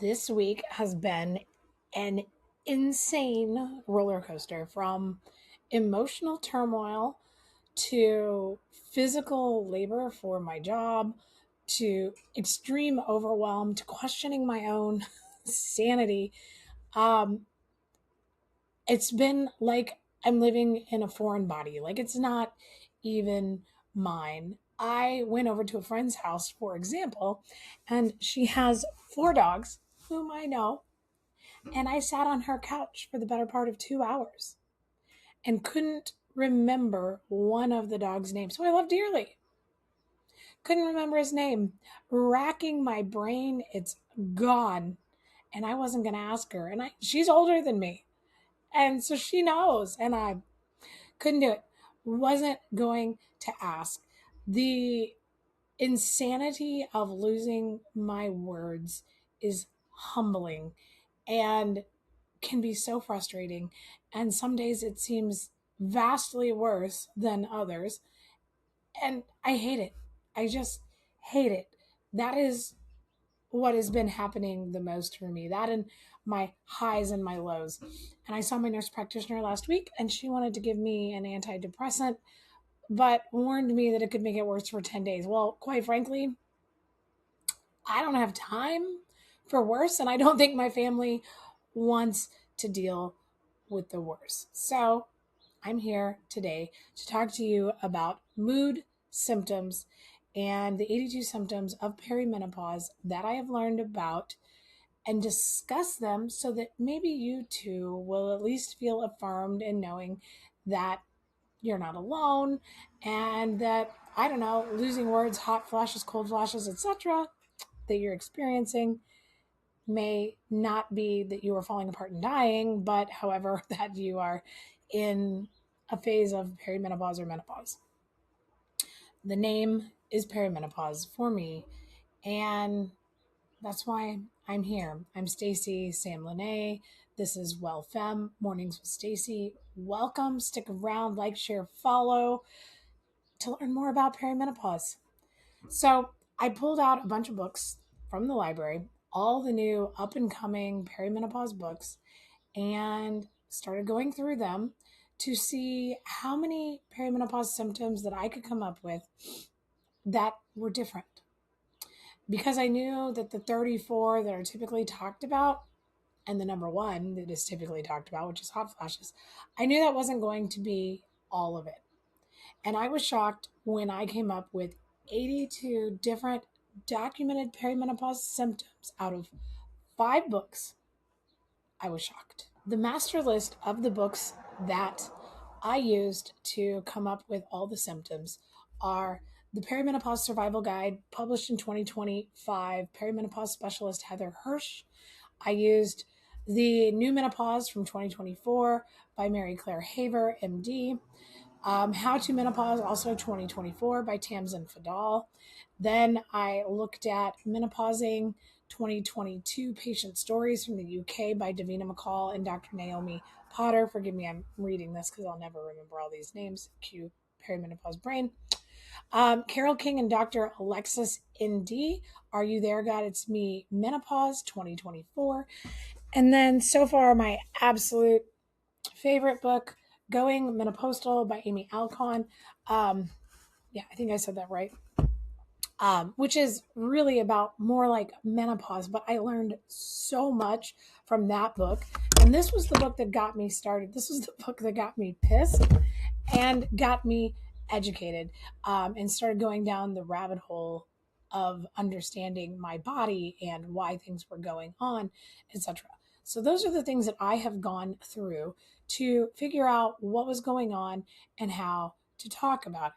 This week has been an insane roller coaster from emotional turmoil to physical labor for my job to extreme overwhelm to questioning my own sanity. Um, it's been like I'm living in a foreign body, like it's not even mine. I went over to a friend's house, for example, and she has four dogs whom I know, and I sat on her couch for the better part of 2 hours and couldn't remember one of the dog's names, who I love dearly. Couldn't remember his name. Racking my brain, it's gone. And I wasn't going to ask her. And she's older than me. And so she knows. And I couldn't do it. Wasn't going to ask. The insanity of losing my words is humbling and can be so frustrating. And some days it seems vastly worse than others. And I hate it. I just hate it. That is what has been happening the most for me. That and my highs and my lows. And I saw my nurse practitioner last week and she wanted to give me an antidepressant, but warned me that it could make it worse for 10 days. Well, quite frankly, I don't have time for worse. And I don't think my family wants to deal with the worst. So I'm here today to talk to you about mood symptoms and the 82 symptoms of perimenopause that I have learned about and discuss them so that maybe you too will at least feel affirmed in knowing that you're not alone and that, I don't know, losing words, hot flashes, cold flashes, etc., that you're experiencing may not be that you are falling apart and dying, but however, that you are in a phase of perimenopause or menopause. The name is perimenopause for me, and that's why I'm here. I'm Stacy, Sam Lenae. This is Well Femme, Mornings with Stacy. Welcome. Stick around, like, share, follow to learn more about perimenopause. So I pulled out a bunch of books from the library, all the new up and coming perimenopause books, and started going through them to see how many perimenopause symptoms that I could come up with that were different. Because I knew that the 34 that are typically talked about and the number one that is typically talked about, which is hot flashes, I knew that wasn't going to be all of it. And I was shocked when I came up with 82 different documented perimenopause symptoms out of 5 books. I was shocked. The master list of the books that I used to come up with all the symptoms are the Perimenopause Survival Guide, published in 2025, perimenopause specialist Heather Hirsch. I used the New Menopause from 2024 by Mary Claire Haver, MD. How to Menopause, also 2024 by Tamsen Fadal. Then I looked at Menopausing 2022 Patient Stories from the UK by Davina, McCall, and Dr. Naomi Potter. Forgive me, I'm reading this because I'll never remember all these names. Cue perimenopause brain. Carol King and Dr. Alexis ND. Are You There, God? It's Me, Menopause 2024. And then so far, my absolute favorite book, Going Menopostal by Amy Alkon. Yeah, I think I said that right. Which is really about more like menopause, but I learned so much from that book. And this was the book that got me started. This was the book that got me pissed and got me educated, and started going down the rabbit hole of understanding my body and why things were going on, etc. So those are the things that I have gone through to figure out what was going on and how to talk about